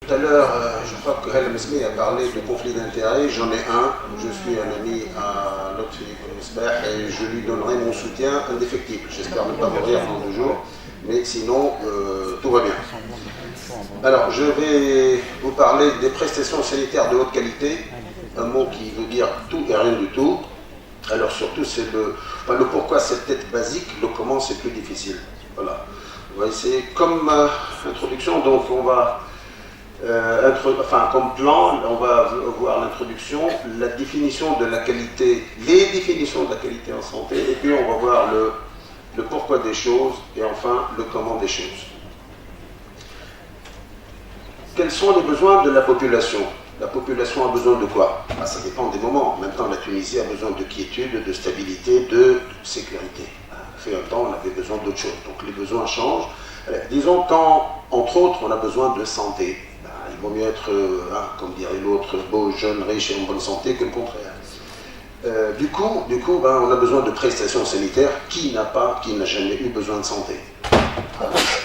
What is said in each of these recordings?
Tout à l'heure, je crois que Hel Mesmi a parlé de conflit d'intérêts. J'en ai un. Je suis un ami à Lotfi Mesbah et je lui donnerai mon soutien indéfectible. J'espère ne pas mourir dans 2 jours, mais sinon, tout va bien. Alors, je vais vous parler des prestations sanitaires de haute qualité. Un mot qui veut dire tout et rien du tout. Alors, surtout, c'est le pourquoi c'est peut-être basique, le comment c'est plus difficile. Voilà. On va essayer, comme introduction, donc on va. Comme plan, on va voir l'introduction, la définition de la qualité, les définitions de la qualité en santé, et puis on va voir le pourquoi des choses, et enfin le comment des choses. Quels sont les besoins de la population? La population a besoin de quoi? Ça dépend des moments. En même temps, la Tunisie a besoin de quiétude, de stabilité, de sécurité. Il fait un temps, on avait besoin d'autre chose. Donc les besoins changent. Disons quand, entre autres, on a besoin de santé. Il vaut mieux être, comme dirait l'autre, beau, jeune, riche et en bonne santé que le contraire. Du coup, on a besoin de prestations sanitaires. Qui n'a jamais eu besoin de santé?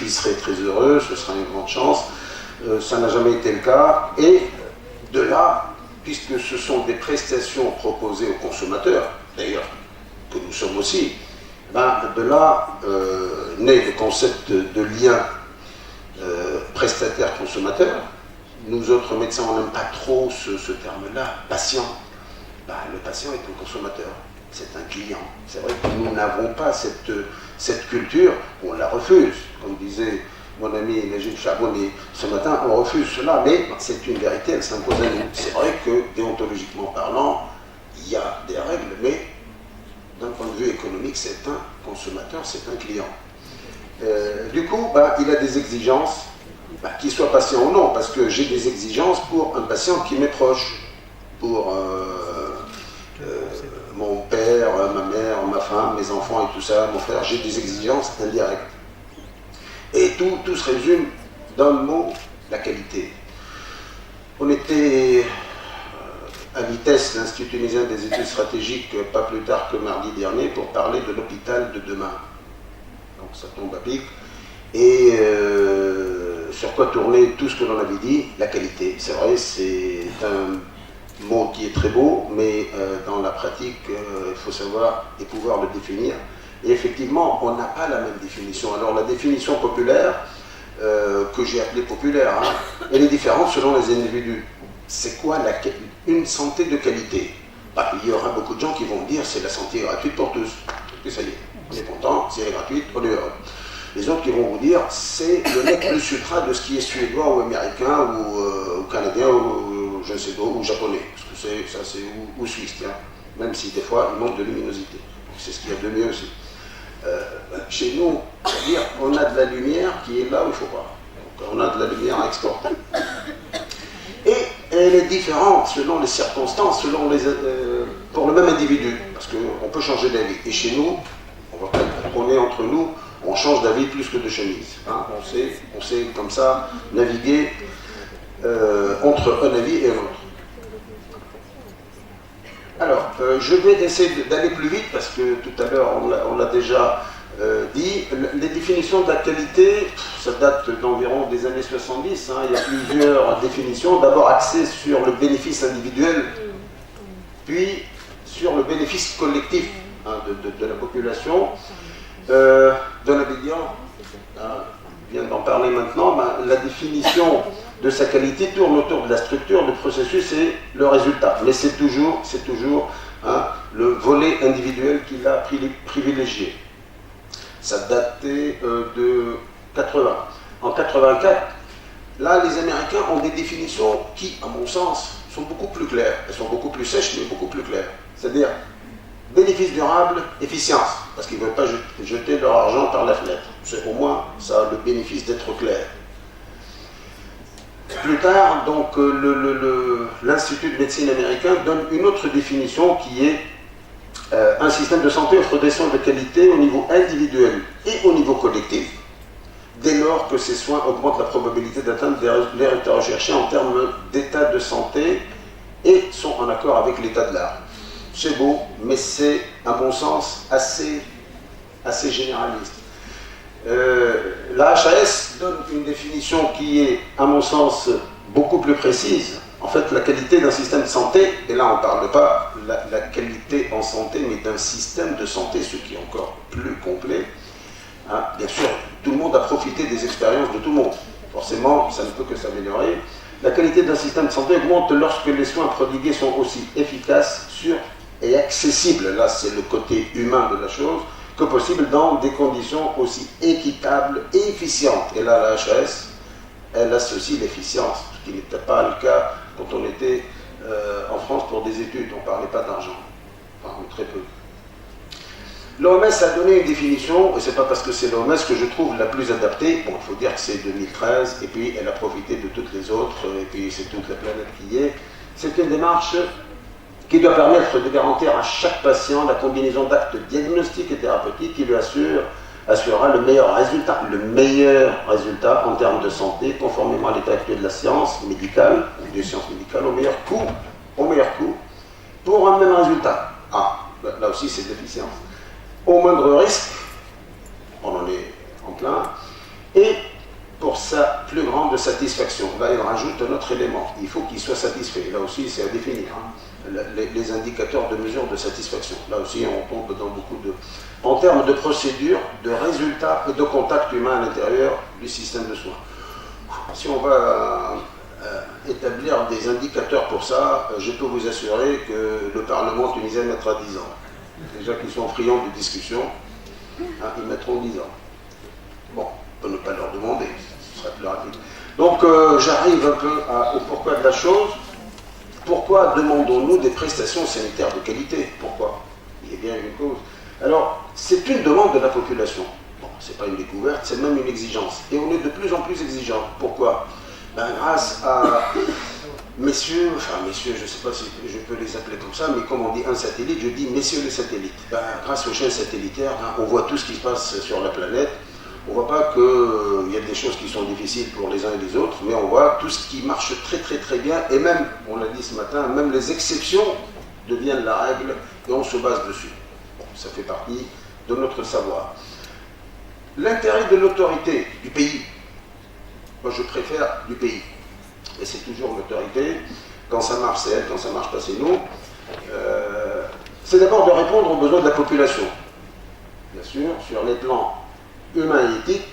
Il serait très heureux, ce serait une grande chance. Ça n'a jamais été le cas. Et de là, puisque ce sont des prestations proposées aux consommateurs, d'ailleurs, que nous sommes aussi, de là naît le concept de lien prestataire-consommateur. Nous autres médecins, on n'aime pas trop ce terme-là, patient. Le patient est un consommateur, c'est un client. C'est vrai que nous n'avons pas cette culture, on la refuse. Comme disait mon ami Najib Chabouni ce matin, on refuse cela, mais c'est une vérité, elle s'impose à nous. C'est vrai que, déontologiquement parlant, il y a des règles, mais d'un point de vue économique, c'est un consommateur, c'est un client. Du coup, il a des exigences, qu'il soit patient ou non, parce que j'ai des exigences pour un patient qui m'est proche, pour mon père, ma mère, ma femme, mes enfants et tout ça, mon frère, j'ai des exigences indirectes. Et tout se résume dans le mot, la qualité. On était à Vitesse, l'Institut tunisien des études stratégiques, pas plus tard que mardi dernier, pour parler de l'hôpital de demain. Donc ça tombe à pic. Et sur quoi tourner tout ce que l'on avait dit, la qualité. C'est vrai, c'est un mot qui est très beau, mais dans la pratique, il faut savoir et pouvoir le définir. Et effectivement, on n'a pas la même définition. Alors la définition populaire, que j'ai appelée populaire, elle est différente selon les individus. C'est quoi une santé de qualité? Il y aura beaucoup de gens qui vont dire c'est la santé gratuite pour tous. Et ça y est, on est content, c'est gratuite, on est heureux. Les autres qui vont vous dire c'est le nec plus ultra de ce qui est suédois ou américain ou canadien ou je ne sais pas, ou japonais. Parce que c'est ou suisse, tiens. Même si des fois il manque de luminosité. C'est ce qu'il y a de mieux aussi. Chez nous, c'est-à-dire on a de la lumière qui est là où il ne faut pas. Donc on a de la lumière à exporter. Et elle est différente selon les circonstances, pour le même individu. Parce qu'on peut changer d'avis. Et chez nous, on est entre nous, on change d'avis plus que de chemise. On sait comme ça naviguer entre un avis et un autre. Alors, je vais essayer d'aller plus vite parce que tout à l'heure on l'a déjà dit. Les définitions de la qualité, ça date d'environ des années 70. Il y a plusieurs définitions. D'abord axées sur le bénéfice individuel, puis sur le bénéfice collectif de la population. Don Abidjan vient d'en parler maintenant. La définition de sa qualité tourne autour de la structure, du processus et le résultat. Mais c'est toujours le volet individuel qu'il a privilégié. Ça datait de 80. En 84, là, les Américains ont des définitions qui, à mon sens, sont beaucoup plus claires. Elles sont beaucoup plus sèches, mais beaucoup plus claires. C'est-à-dire bénéfice durable, efficience, parce qu'ils ne veulent pas jeter leur argent par la fenêtre. C'est au moins ça a le bénéfice d'être clair. Plus tard, donc, l'Institut de médecine américain donne une autre définition qui est un système de santé offre des soins de qualité au niveau individuel et au niveau collectif, dès lors que ces soins augmentent la probabilité d'atteindre les résultats recherchés en termes d'état de santé et sont en accord avec l'état de l'art. C'est beau, mais c'est, à mon sens, assez généraliste. La HAS donne une définition qui est, à mon sens, beaucoup plus précise. En fait, la qualité d'un système de santé, et là on ne parle pas la qualité en santé, mais d'un système de santé, ce qui est encore plus complet. Hein, bien sûr, tout le monde a profité des expériences de tout le monde. Forcément, ça ne peut que s'améliorer. La qualité d'un système de santé augmente lorsque les soins prodigués sont aussi efficaces, sûrs et accessibles. Là, c'est le côté humain de la chose, que possible dans des conditions aussi équitables et efficientes. Et là, la HAS, elle associe l'efficience, ce qui n'était pas le cas quand on était en France pour des études. On ne parlait pas d'argent, enfin, très peu. L'OMS a donné une définition, et ce n'est pas parce que c'est l'OMS que je trouve la plus adaptée. Bon, il faut dire que c'est 2013, et puis elle a profité de toutes les autres, et puis c'est toute la planète qui y est. C'est une démarche qui doit permettre de garantir à chaque patient la combinaison d'actes diagnostiques et thérapeutiques qui lui assurera le meilleur résultat en termes de santé, conformément à l'état actuel de la science médicale, ou des sciences médicales, au meilleur coût, pour un même résultat. Ah, là aussi c'est l'efficience. Au moindre risque, on en est en plein, et pour sa plus grande satisfaction. Là, il rajoute un autre élément. Il faut qu'il soit satisfait. Là aussi, c'est à définir. Hein. Les indicateurs de mesure de satisfaction. Là aussi, on tombe dans beaucoup de... En termes de procédure, de résultats et de contact humain à l'intérieur du système de soins. Si on va établir des indicateurs pour ça, je peux vous assurer que le Parlement tunisien mettra 10 ans. Déjà qu'ils sont friands de discussion, hein, ils mettront 10 ans. Bon, on peut ne pas leur demander, ce serait plus rapide. Donc j'arrive un peu au pourquoi de la chose. Pourquoi demandons-nous des prestations sanitaires de qualité? Pourquoi? Il y a bien une cause. Alors, c'est une demande de la population. Bon, c'est pas une découverte, c'est même une exigence. Et on est de plus en plus exigeant. Pourquoi? Ben, grâce à messieurs, je ne sais pas si je peux les appeler comme ça, mais comme on dit un satellite, je dis messieurs les satellites. Ben, grâce aux chaînes satellitaires, hein, on voit tout ce qui se passe sur la planète. On ne voit pas qu'il y a des choses qui sont difficiles pour les uns et les autres, mais on voit tout ce qui marche très très très bien, et même, on l'a dit ce matin, même les exceptions deviennent la règle, et on se base dessus. Bon, ça fait partie de notre savoir. L'intérêt de l'autorité du pays, moi je préfère du pays, et c'est toujours l'autorité, quand ça marche c'est elle, quand ça marche pas c'est nous, c'est d'abord de répondre aux besoins de la population, bien sûr, sur les plans humain et éthique,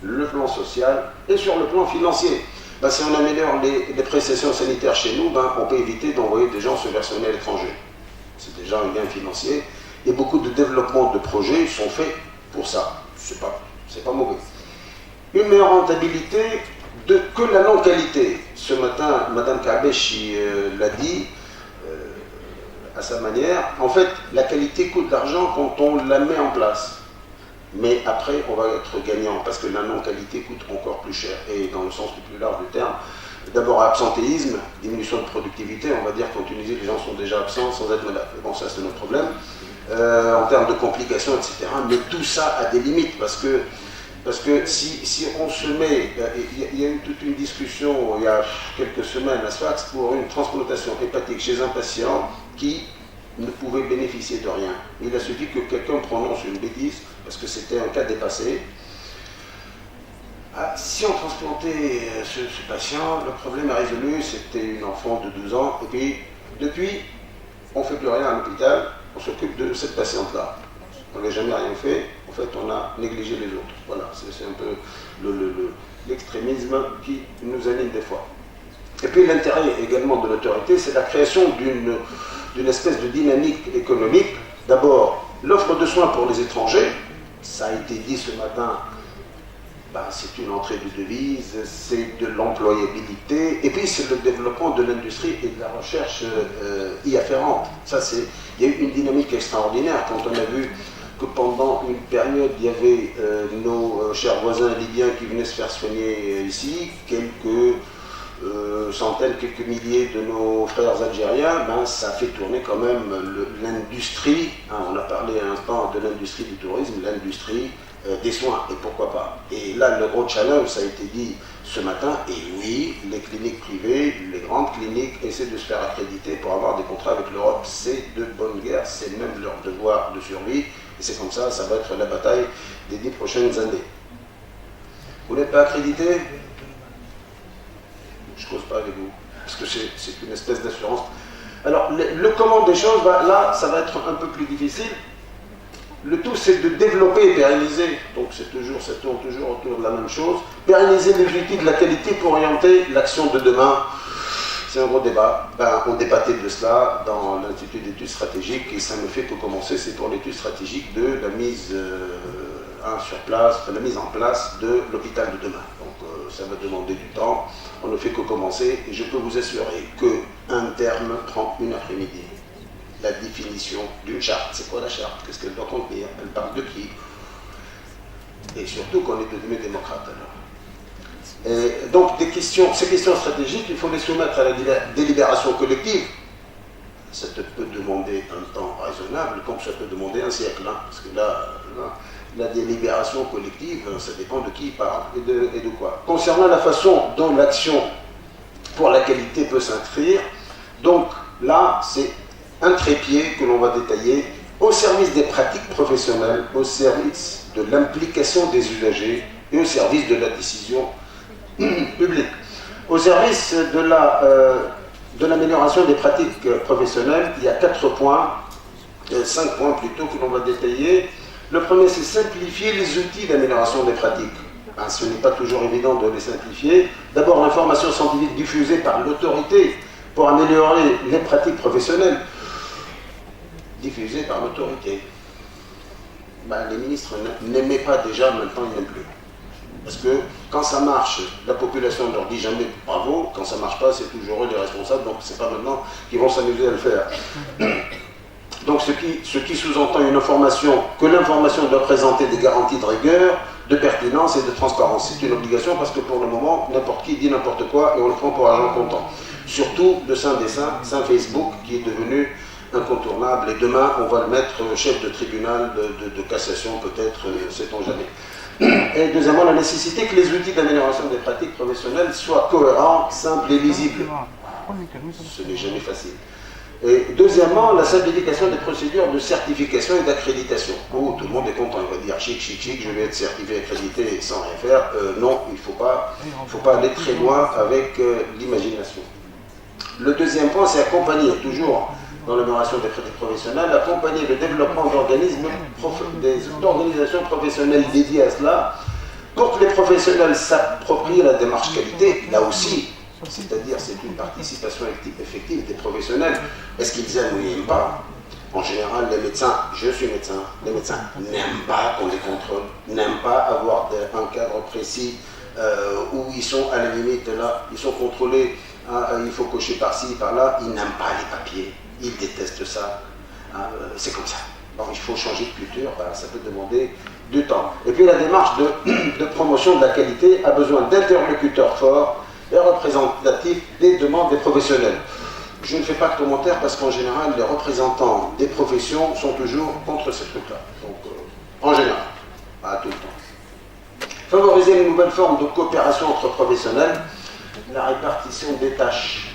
le plan social et sur le plan financier. Ben, si on améliore les prestations sanitaires chez nous, ben, on peut éviter d'envoyer des gens se versionner à l'étranger. C'est déjà un gain financier et beaucoup de développement de projets sont faits pour ça. C'est pas mauvais. Une meilleure rentabilité que la non-qualité. Ce matin, Mme Kabeshi l'a dit à sa manière. En fait, la qualité coûte de l'argent quand on la met en place. Mais après, on va être gagnant, parce que la non-qualité coûte encore plus cher, et dans le sens le plus large du terme. D'abord, absentéisme, diminution de productivité, on va dire qu'en Tunisie, les gens sont déjà absents sans être malades. Bon, ça, c'est notre problème. En termes de complications, etc. Mais tout ça a des limites, parce que si on se met... Il y a eu toute une discussion, il y a quelques semaines à Sfax, pour une transplantation hépatique chez un patient qui ne pouvait bénéficier de rien. Il a suffi que quelqu'un prononce une bêtise, parce que c'était un cas dépassé. Ah, si on transplantait ce patient, le problème est résolu, c'était une enfant de 12 ans, et puis depuis, on ne fait plus rien à l'hôpital, on s'occupe de cette patiente-là. On n'a jamais rien fait, en fait on a négligé les autres. Voilà, c'est un peu l'extrémisme qui nous anime des fois. Et puis l'intérêt également de l'autorité, c'est la création d'une espèce de dynamique économique. D'abord, l'offre de soins pour les étrangers, ça a été dit ce matin, c'est une entrée de devises, c'est de l'employabilité, et puis c'est le développement de l'industrie et de la recherche y afférente. Il y a eu une dynamique extraordinaire quand on a vu que pendant une période, il y avait nos chers voisins libyens qui venaient se faire soigner ici, quelques centaines, quelques milliers de nos frères algériens, ça fait tourner quand même l'industrie, on a parlé à l'instant de l'industrie du tourisme, l'industrie des soins, et pourquoi pas. Et là, le gros challenge, ça a été dit ce matin, et oui, les cliniques privées, les grandes cliniques essaient de se faire accréditer pour avoir des contrats avec l'Europe, c'est de bonne guerre, c'est même leur devoir de survie, et c'est comme ça, ça va être la bataille des 10 prochaines années. Vous n'êtes pas accrédité ? je cause pas avec vous, parce que c'est une espèce d'assurance. Alors, le comment des choses, là, ça va être un peu plus difficile. Le tout, c'est de développer et pérenniser, donc ça tourne toujours autour de la même chose, pérenniser les outils de la qualité pour orienter l'action de demain. C'est un gros débat. On débattait de cela dans l'Institut d'études stratégiques et ça ne fait que commencer, c'est pour l'étude stratégique de la mise la mise en place de l'hôpital de demain. Donc ça va demander du temps, on ne fait que commencer et je peux vous assurer qu'un terme prend une après-midi. La définition d'une charte. C'est quoi la charte? Qu'est-ce qu'elle doit contenir? Elle parle de qui? Et surtout qu'on est devenu démocrate alors. Et donc ces questions stratégiques, il faut les soumettre à la délibération collective. Ça peut demander un temps raisonnable, comme ça peut demander un siècle. Parce que là, la délibération collective, ça dépend de qui parle et de quoi. Concernant la façon dont l'action pour la qualité peut s'inscrire, donc là, c'est un trépied que l'on va détailler au service des pratiques professionnelles, au service de l'implication des usagers et au service de la décision publique. Au service de l'amélioration des pratiques professionnelles, il y a 4 points, 5 points plutôt que l'on va détailler. Le premier, c'est simplifier les outils d'amélioration des pratiques. Ce n'est pas toujours évident de les simplifier. D'abord, l'information scientifique diffusée par l'autorité pour améliorer les pratiques professionnelles. Diffusée par l'autorité. Les ministres n'aimaient pas déjà, maintenant ils n'aiment plus. Parce que quand ça marche, la population ne leur dit jamais bravo, quand ça ne marche pas, c'est toujours eux les responsables, donc c'est pas maintenant qu'ils vont s'amuser à le faire. Donc ce qui sous-entend que l'information doit présenter des garanties de rigueur, de pertinence et de transparence. C'est une obligation parce que pour le moment, n'importe qui dit n'importe quoi et on le prend pour argent comptant. Surtout le saint des saints, saint Facebook, qui est devenu incontournable et demain on va le mettre chef de tribunal de cassation peut-être, sait-on jamais. Et deuxièmement, la nécessité que les outils d'amélioration des pratiques professionnelles soient cohérents, simples et lisibles. Ce n'est jamais facile. Et deuxièmement, la simplification des procédures de certification et d'accréditation. Oh, tout le monde est content, il va dire chic, je vais être certifié, accrédité sans rien faire. Non, il ne faut pas aller très loin avec l'imagination. Le deuxième point, c'est accompagner, toujours dans l'amélioration des pratiques professionnelles, accompagner le développement d'organisations professionnelles dédiées à cela, pour que les professionnels s'approprient la démarche qualité, là aussi, c'est-à-dire c'est une participation effective des professionnels. Est-ce qu'ils aiment ou ils n'aiment pas? En général, les médecins, je suis médecin, les médecins n'aiment pas qu'on les contrôle, n'aiment pas avoir un cadre précis où ils sont à la limite, là, ils sont contrôlés, il faut cocher par-ci, par-là, ils n'aiment pas les papiers. Ils détestent ça, c'est comme ça. Alors il faut changer de culture, ça peut demander du temps. Et puis la démarche de promotion de la qualité a besoin d'interlocuteurs forts et représentatifs des demandes des professionnels. Je ne fais pas de commentaires parce qu'en général, les représentants des professions sont toujours contre ces trucs-là. Donc, en général, pas tout le temps. Favoriser une nouvelle forme de coopération entre professionnels, la répartition des tâches.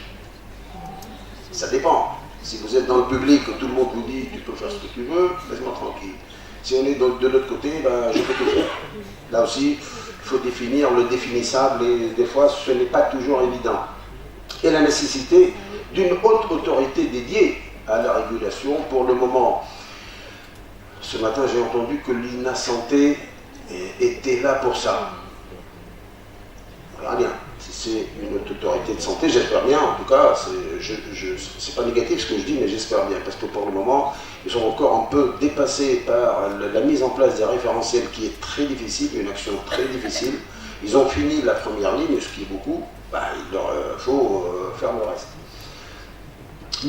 Ça dépend. Si vous êtes dans le public, tout le monde vous dit tu peux faire ce que tu veux, laisse-moi tranquille. Si on est de l'autre côté, je peux tout faire. Là aussi, il faut définir le définissable et des fois ce n'est pas toujours évident. Et la nécessité d'une haute autorité dédiée à la régulation. Pour le moment, ce matin j'ai entendu que l'INA Santé était là pour ça. On verra bien. Si c'est une haute autorité de santé, j'espère bien, en tout cas, c'est pas négatif ce que je dis, mais j'espère bien, parce que pour le moment, ils sont encore un peu dépassés par la mise en place des référentiels qui est très difficile, une action très difficile. Ils ont fini la première ligne, ce qui est beaucoup, il leur faut faire le reste.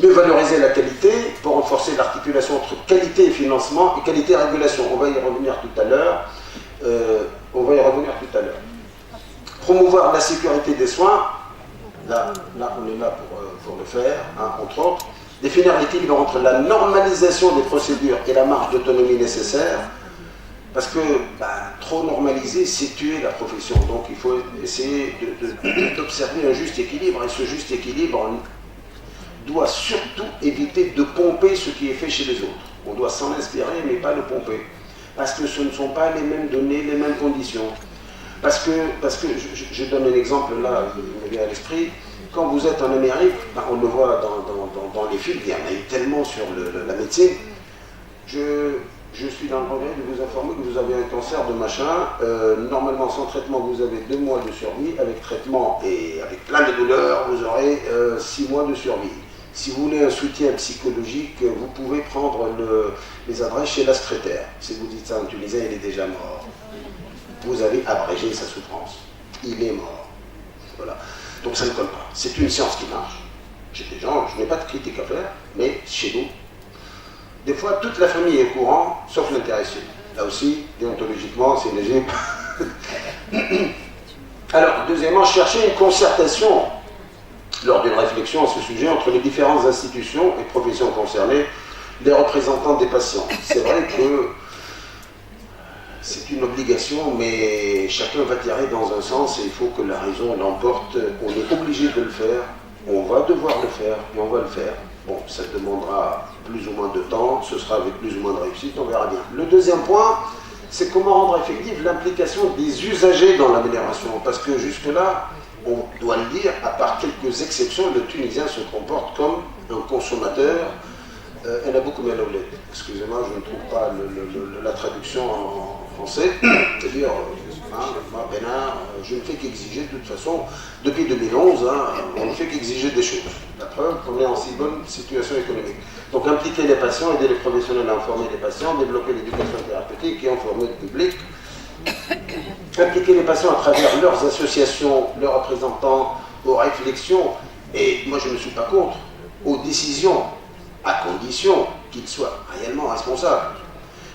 Mieux valoriser la qualité pour renforcer l'articulation entre qualité et financement et qualité et régulation. On va y revenir tout à l'heure. Promouvoir la sécurité des soins, là on est là pour le faire, entre autres. Définir l'équilibre entre la normalisation des procédures et la marge d'autonomie nécessaire, parce que trop normaliser, c'est tuer la profession. Donc il faut essayer d'observer un juste équilibre, et ce juste équilibre doit surtout éviter de pomper ce qui est fait chez les autres. On doit s'en inspirer, mais pas le pomper, parce que ce ne sont pas les mêmes données, les mêmes conditions. Parce que je donne un exemple là, il me vient à l'esprit. Quand vous êtes en Amérique, ben, on le voit dans les films, il y en a eu tellement sur la médecine. Je suis dans le regret de vous informer que vous avez un cancer de machin. Normalement, sans traitement, vous avez 2 mois de survie. Avec traitement et avec plein de douleurs, vous aurez 6 mois de survie. Si vous voulez un soutien psychologique, vous pouvez prendre les adresses chez la secrétaire. Si vous dites ça en tunisien, il est déjà mort. Vous avez abrégé sa souffrance. Il est mort. Voilà. Donc ça ne colle pas. C'est une science qui marche. Chez des gens, je n'ai pas de critique à faire, mais chez nous, des fois, toute la famille est au courant, sauf l'intéressé. Là aussi, déontologiquement, c'est léger. Alors, deuxièmement, chercher une concertation lors d'une réflexion à ce sujet entre les différentes institutions et professions concernées, les représentants des patients. C'est vrai que c'est une obligation, mais chacun va tirer dans un sens et il faut que la raison l'emporte. On est obligé de le faire, on va devoir le faire et on va le faire. Bon, ça demandera plus ou moins de temps, ce sera avec plus ou moins de réussite, on verra bien. Le deuxième point, c'est comment rendre effective l'implication des usagers dans l'amélioration. Parce que jusque-là, on doit le dire, à part quelques exceptions, le Tunisien se comporte comme un consommateur. Elle a beaucoup mélangé. Excusez-moi, je ne trouve pas la traduction en français. C'est-à-dire, moi, Bénin, je ne fais qu'exiger, de toute façon, depuis 2011, on ne fait qu'exiger des choses. La preuve qu'on est en si bonne situation économique. Donc, impliquer les patients, aider les professionnels à informer les patients, développer l'éducation thérapeutique et informer le public. Impliquer les patients à travers leurs associations, leurs représentants, aux réflexions. Et moi, je ne suis pas contre, aux décisions, à condition qu'ils soient réellement responsables.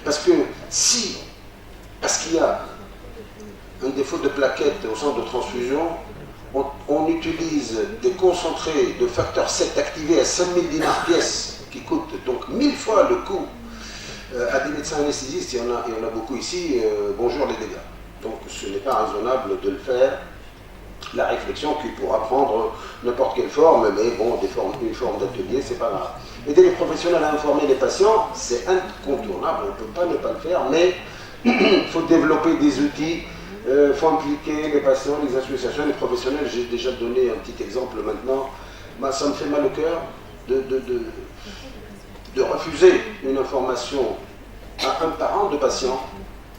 Parce qu'il y a un défaut de plaquettes au centre de transfusion, on utilise des concentrés de facteur 7 activés à 5000 dinars pièce, qui coûtent donc 1000 fois le coût à des médecins anesthésistes, il y en a beaucoup ici, bonjour les dégâts. Donc ce n'est pas raisonnable de le faire. La réflexion qui pourra prendre n'importe quelle forme, mais bon, une forme d'atelier, c'est pas grave. Aider les professionnels à informer les patients, c'est incontournable, on ne peut pas ne pas le faire, mais il faut développer des outils, il faut impliquer les patients, les associations, les professionnels. J'ai déjà donné un petit exemple maintenant. Ça me fait mal au cœur de refuser une information à un parent de patient.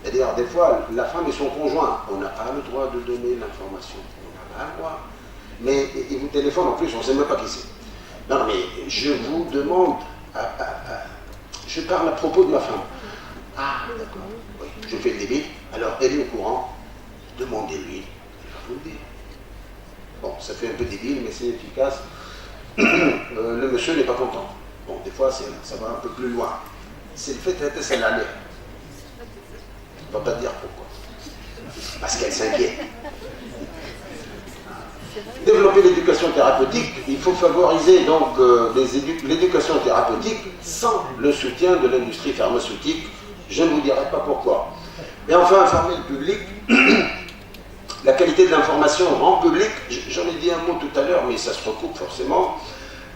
C'est-à-dire, des fois, la femme et son conjoint, on n'a pas le droit de donner l'information. On n'a pas le droit. Mais ils vous téléphonent en plus, on ne sait même pas qui c'est. Non, mais je vous demande, je parle à propos de ma femme. Ah, d'accord. Oui, je fais le débit. Alors, elle est au courant. Demandez-lui. Elle va vous le dire. Bon, ça fait un peu débile, mais c'est efficace. Le monsieur n'est pas content. Bon, des fois, ça va un peu plus loin. C'est le fait d'être salarié. On ne va pas dire pourquoi. Parce qu'elle s'inquiète. Développer l'éducation thérapeutique, il faut favoriser donc l'éducation thérapeutique sans le soutien de l'industrie pharmaceutique. Je ne vous dirai pas pourquoi. Et enfin, informer le public. La qualité de l'information en public, j'en ai dit un mot tout à l'heure, mais ça se recoupe forcément,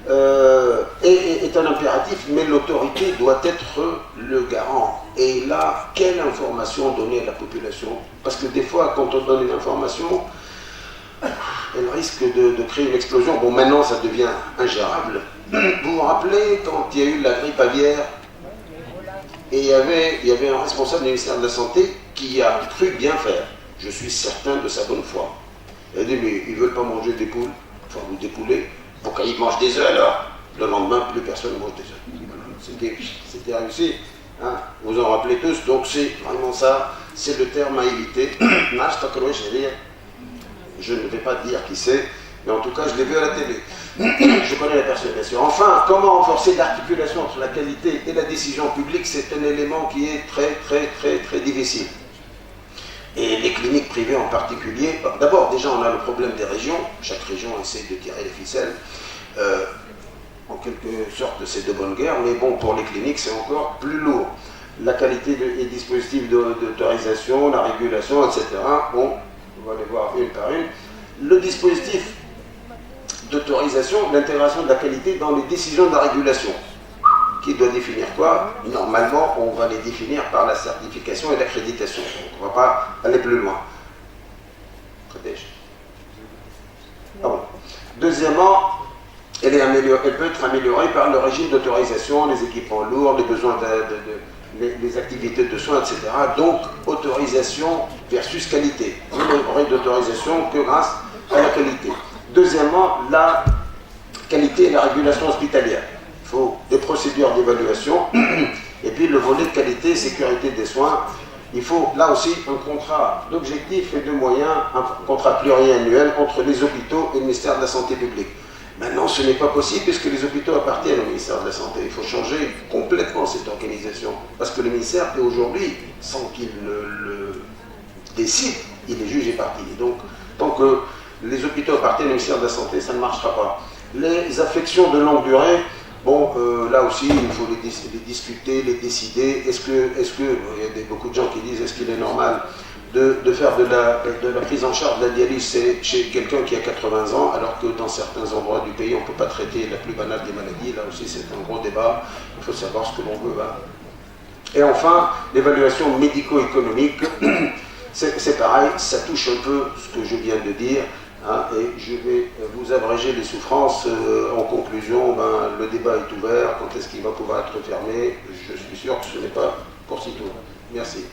est un impératif, mais l'autorité doit être le garant. Et là, quelle information donner à la population? Parce que des fois, quand on donne une information, elle risque de créer une explosion. Bon, maintenant, ça devient ingérable. Vous vous rappelez quand il y a eu la grippe aviaire, et il y avait un responsable du ministère de la Santé qui a cru bien faire. Je suis certain de sa bonne foi. Il a dit, mais ils ne veulent pas manger des poules, enfin, ou des poulets, pour qu'ils mangent des œufs alors. Le lendemain, plus personne ne mange des œufs. C'était réussi. Hein, vous en rappelez tous, donc c'est vraiment ça, c'est le terme à éviter. Je ne vais pas dire qui c'est, mais en tout cas, je l'ai vu à la télé. Je connais la personne, bien sûr. Enfin, comment renforcer l'articulation entre la qualité et la décision publique? C'est un élément qui est très, très, très, très difficile. Et les cliniques privées en particulier, d'abord, déjà, on a le problème des régions. Chaque région essaie de tirer les ficelles. En quelque sorte, c'est de bonne guerre, mais bon, pour les cliniques, c'est encore plus lourd. La qualité des dispositifs d'autorisation, la régulation, etc. Bon, on va les voir une par une. Le dispositif d'autorisation, l'intégration de la qualité dans les décisions de la régulation. Qui doit définir quoi? Normalement, on va les définir par la certification et l'accréditation. On ne va pas aller plus loin. Ah bon. Deuxièmement, elle peut être améliorée par le régime d'autorisation, les équipements lourds, les besoins les activités de soins, etc. Donc, autorisation versus qualité. Vous n'aurez d'autorisation que grâce à la qualité. Deuxièmement, la qualité et la régulation hospitalière. Il faut des procédures d'évaluation et puis le volet de qualité et sécurité des soins. Il faut là aussi un contrat d'objectifs et de moyens, un contrat pluriannuel entre les hôpitaux et le ministère de la Santé publique. Maintenant, ce n'est pas possible puisque les hôpitaux appartiennent au ministère de la Santé. Il faut changer complètement cette organisation parce que le ministère est aujourd'hui, sans qu'il ne le décide, il est juge et partie. Donc, tant que les hôpitaux appartiennent au ministère de la Santé, ça ne marchera pas. Les affections de longue durée, bon, là aussi, il faut les discuter, les décider. Est-ce que, il y a beaucoup de gens qui disent, est-ce qu'il est normal de faire de la prise en charge de la dialyse chez quelqu'un qui a 80 ans, alors que dans certains endroits du pays, on ne peut pas traiter la plus banale des maladies. Là aussi, c'est un gros débat. Il faut savoir ce que l'on veut. Hein. Et enfin, l'évaluation médico-économique, c'est pareil, ça touche un peu ce que je viens de dire. Hein, et je vais vous abréger les souffrances. En conclusion, le débat est ouvert. Quand est-ce qu'il va pouvoir être fermé? Je suis sûr que ce n'est pas pour si tôt. Merci.